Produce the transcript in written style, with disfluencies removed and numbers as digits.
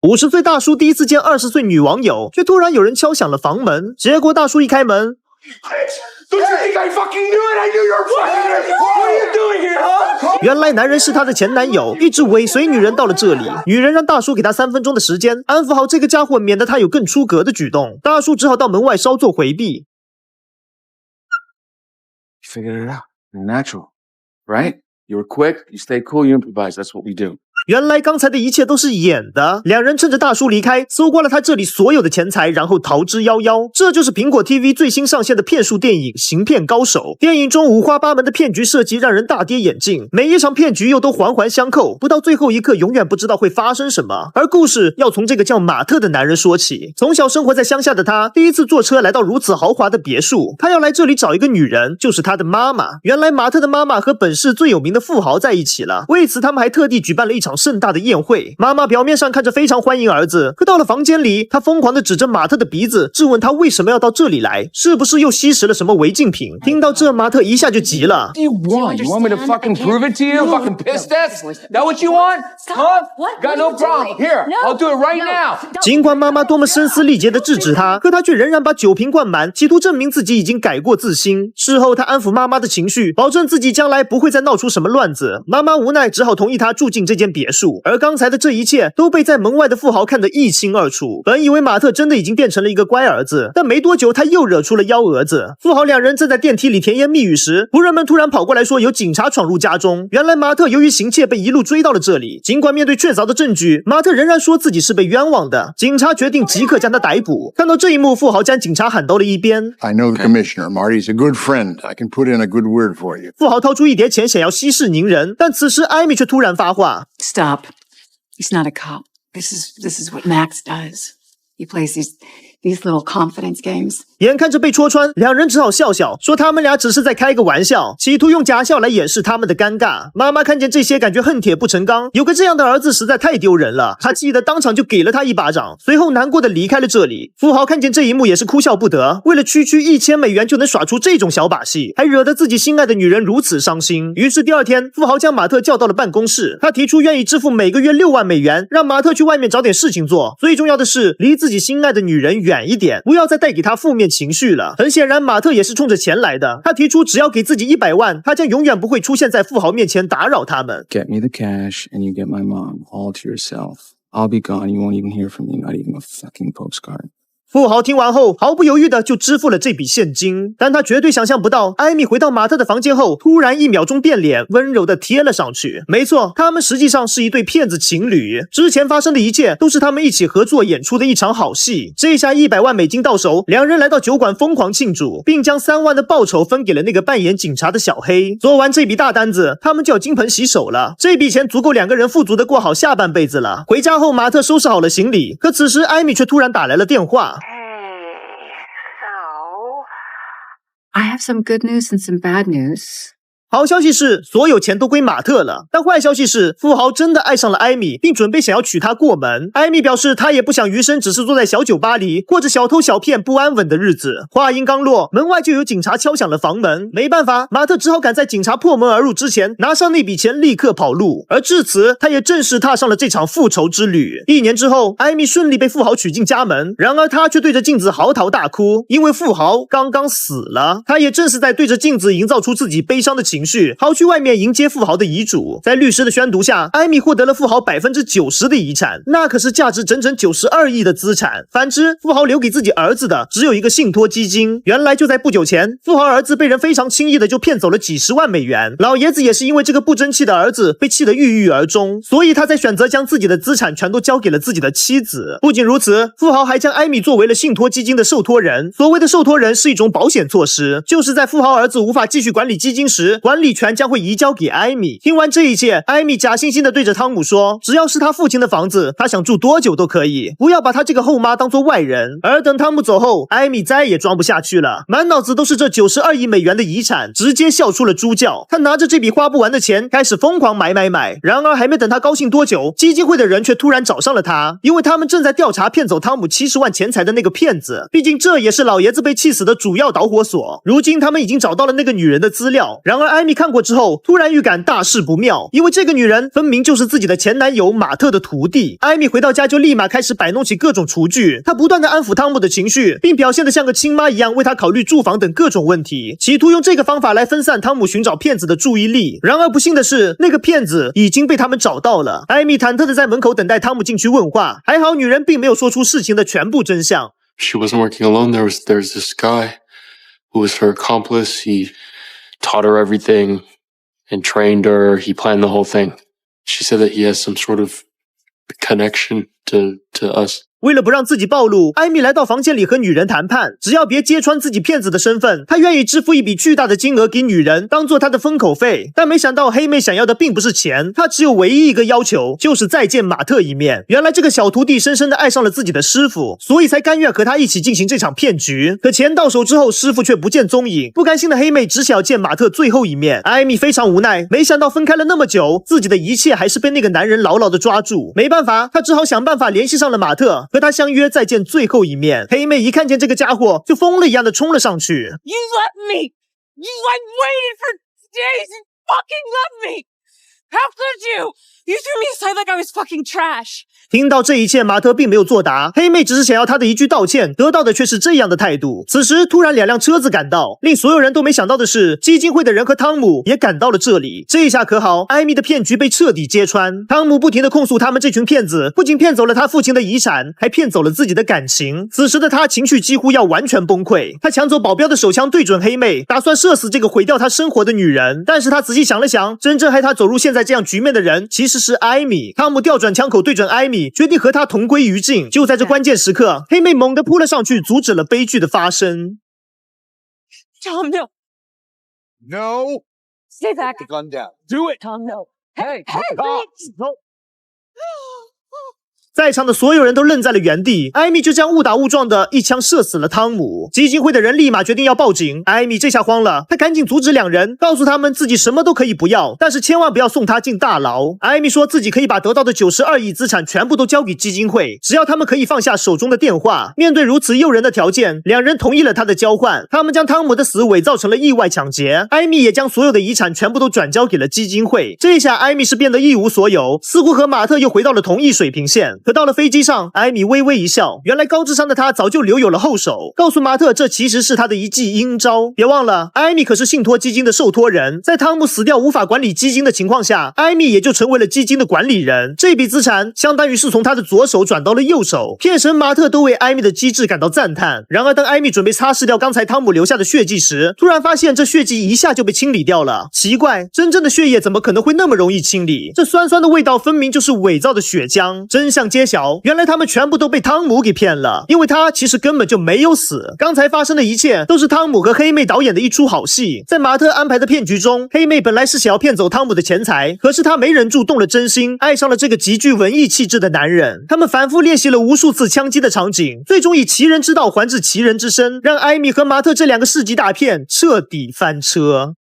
50岁大叔第一次见20岁女网友，却突然有人敲响了房门。结果大叔一开门， Don't you think I fucking knew it? I knew you were fucking it. What are you doing here, huh? 原来男人是她的前男友，一直尾随女人到了这里。女人让大叔给她3分钟的时间，安抚好这个家伙，免得他有更出格的举动。大叔只好到门外稍作回避。You figured it out. You're natural, right? You were quick. You stay cool. You improvise. That's what we do. 原来刚才的一切都是演的。两人趁着大叔离开，搜刮了他这里所有的钱财，然后逃之夭夭。这就是苹果 TV 最新上线的骗术电影《行骗高手》。电影中五花八门的骗局设计让人大跌眼镜，每一场骗局又都环环相扣，不到最后一刻永远不知道会发生什么。而故事要从这个叫马特的男人说起。从小生活在乡下的他，第一次坐车来到如此豪华的别墅。他要来这里找一个女人，就是他的妈妈。原来马特的妈妈和本市最有名的富豪在一起了，为此他们还特地举办了一场盛大的宴会。妈妈表面上看着非常欢迎儿子，可到了房间里，她疯狂地指着马特的鼻子，质问他为什么要到这里来，是不是又吸食了什么违禁品。听到这，马特一下就急了。 What do you want? You want me to fucking prove it to you? Fucking piss test? That what you want? Huh? Got no problem. Here, I'll do it right now. 尽管妈妈多么声嘶力竭地制止他，可他却仍然把酒瓶灌满，企图证明自己已经改过自新。事后他安抚妈妈的情绪，保证自己将来不会再闹出什么乱子。妈妈无奈只好同意他住进这间别墅。而刚才的这一切都被在门外的富豪看得一清二楚。本以为马特真的已经变成了一个乖儿子，但没多久他又惹出了幺蛾子。富豪两人正在电梯里甜言蜜语时，仆人们突然跑过来说有警察闯入家中。原来马特由于行窃被一路追到了这里，尽管面对确凿的证据，马特仍然说自己是被冤枉的。警察决定即刻将他逮捕。看到这一幕，富豪将警察喊到了一边。 I know the commissioner. Marty's a good friend. I can put in a good word for you. 富豪掏出一叠钱想要息事宁人，但此时艾米却突然发话 Stop. He's not a cop. This is what Max does. He plays these little confidence games. 眼看着被戳穿，两人只好笑笑，说他们俩只是在开个玩笑，企图用假笑来掩饰他们的尴尬。妈妈看见这些，感觉恨铁不成钢，有个这样的儿子实在太丢人了。她气得当场就给了他一巴掌，随后难过的离开了这里。富豪看见这一幕也是哭笑不得，为了区区1000美元就能耍出这种小把戏，还惹得自己心爱的女人如此伤心。于是第二天，富豪将马特叫到了办公室，他提出愿意支付每个月6万美元，让马特去外面找点事情做。最重要的是，离自己心爱的女人远一点，不要再带给他负面情绪了。很显然，马特也是冲着钱来的。他提出只要给自己100万，他将永远不会出现在富豪面前打扰他们。 Get me the cash and you get my mom all to yourself. I'll be gone. You won't even hear from me. Not even a fucking postcard. 富豪听完后，毫不犹豫的就支付了这笔现金，但他绝对想象不到，艾米回到马特的房间后，突然1秒钟变脸，温柔的贴了上去。没错，他们实际上是一对骗子情侣，之前发生的一切都是他们一起合作演出的一场好戏。这下100万美金到手，两人来到酒馆疯狂庆祝，并将3万的报酬分给了那个扮演警察的小黑。做完这笔大单子，他们就要金盆洗手了。这笔钱足够两个人富足的过好下半辈子了。回家后，马特收拾好了行李，可此时艾米却突然打来了电话。 I have some good news and some bad news. 好消息是，所有钱都归马特了。但坏消息是，富豪真的爱上了艾米，并准备想要娶她过门。艾米表示，她也不想余生只是坐在小酒吧里，过着小偷小骗不安稳的日子。话音刚落，门外就有警察敲响了房门。没办法，马特只好赶在警察破门而入之前，拿上那笔钱立刻跑路。而至此，他也正式踏上了这场复仇之旅。1年之后，艾米顺利被富豪娶进家门，然而她却对着镜子嚎啕大哭，因为富豪刚刚死了。她也正是在对着镜子营造出自己悲伤的情绪，跑去外面迎接富豪的遗嘱。在律师的宣读下，艾米获得了富豪90%的遗产，那可是价值整整92亿的资产。反之，富豪留给自己儿子的只有一个信托基金。原来就在不久前，富豪儿子被人非常轻易的就骗走了几十万美元。老爷子也是因为这个不争气的儿子被气得郁郁而终，所以他才选择将自己的资产全都交给了自己的妻子。不仅如此，富豪还将艾米作为了信托基金的受托人。所谓的受托人是一种保险措施，就是在富豪儿子无法继续管理基金时，管理权将会移交给艾米。听完这一切，艾米假惺惺地对着汤姆说，只要是他父亲的房子，他想住多久都可以，不要把他这个后妈当作外人。而等汤姆走后，艾米再也装不下去了，满脑子都是这92亿美元的遗产，直接笑出了猪叫。他拿着这笔花不完的钱，开始疯狂买。然而还没等他高兴多久，基金会的人却突然找上了他，因为他们正在调查骗走汤姆70万钱财的那个骗子。毕竟这也是老爷子被气死的主要导火索。如今他们已经找到了那个女人的资料，然而艾米看过之后，突然预感大事不妙，因为这个女人分明就是自己的前男友马特的徒弟。艾米回到家就立马开始摆弄起各种厨具，她不断的安抚汤姆的情绪，并表现得像个亲妈一样为他考虑住房等各种问题，企图用这个方法来分散汤姆寻找骗子的注意力。然而不幸的是，那个骗子已经被他们找到了。艾米忐忑的在门口等待汤姆进去问话，还好女人并没有说出事情的全部真相。She wasn't working alone. There's this guy who was her accomplice. He taught her everything and trained her. He planned the whole thing. She said that he has some sort of connection to us. 为了不让自己暴露，艾米来到房间里和女人谈判，只要别揭穿自己骗子的身份，她愿意支付一笔巨大的金额给女人，当做她的封口费。但没想到黑妹想要的并不是钱，她只有唯一一个要求，就是再见马特一面。原来这个小徒弟深深的爱上了自己的师傅，所以才甘愿和他一起进行这场骗局。可钱到手之后，师傅却不见踪影，不甘心的黑妹只想要见马特最后一面。艾米非常无奈，没想到分开了那么久，自己的一切还是被那个男人牢牢的抓住。没办法，她只好想办法联系上了马特，和他相约再见最后一面。黑妹一看见这个家伙，就疯了一样的冲了上去。You left me! I waited for days and fucking left me! How could you? You threw me aside like I was fucking trash. 听到这一切，马特并没有作答，黑妹只是想要他的一句道歉，得到的却是这样的态度。此时突然2辆车子赶到，令所有人都没想到的是，基金会的人和汤姆也赶到了这里。这一下可好，艾米的骗局被彻底揭穿。汤姆不停地控诉他们这群骗子不仅骗走了他父亲的遗产，还骗走了自己的感情。此时的他情绪几乎要完全崩溃，他抢走保镖的手枪对准黑妹，打算射死这个毁掉他生活的女人。但是他仔细想了想，真正害他走入现在这样局面的人其实是艾米。汤姆调转枪口对准艾米，决定和他同归于尽。就在这关键时刻，黑妹猛地扑了上去，阻止了悲剧的发生。Tom, no. No. Stay back. The gun down. Do it. Tom, no. Hey, please. no. 在场的所有人都愣在了原地，艾米就这样误打误撞的一枪射死了汤姆。基金会的人立马决定要报警，艾米这下慌了，她赶紧阻止2人，告诉他们自己什么都可以不要，但是千万不要送他进大牢。艾米说自己可以把得到的92亿资产全部都交给基金会，只要他们可以放下手中的电话。面对如此诱人的条件，2人同意了他的交换。他们将汤姆的死伪造成了意外抢劫，艾米也将所有的遗产全部都转交给了基金会。这下艾米是变得一无所有，似乎和马特又回到了同一水平线。可到了飞机上，艾米微微一笑，原来高智商的她早就留有了后手，告诉马特这其实是他的一记阴招。别忘了，艾米可是信托基金的受托人，在汤姆死掉无法管理基金的情况下，艾米也就成为了基金的管理人。这笔资产相当于是从他的左手转到了右手。骗神马特都为艾米的机智感到赞叹。然而当艾米准备擦拭掉刚才汤姆留下的血迹时，突然发现这血迹一下就被清理掉了。奇怪，真正的血液怎么可能会那么容易清理？这酸酸的味道分明就是伪造的血浆。真相揭晓，原来他们全部都被汤姆给骗了，因为他其实根本就没有死。刚才发生的一切都是汤姆和黑妹导演的一出好戏。在马特安排的骗局中，黑妹本来是想要骗走汤姆的钱财，可是她没忍住动了真心，爱上了这个极具文艺气质的男人。他们反复练习了无数次枪击的场景，最终以其人之道还治其人之身，让艾米和马特这2个世纪大骗彻底翻车。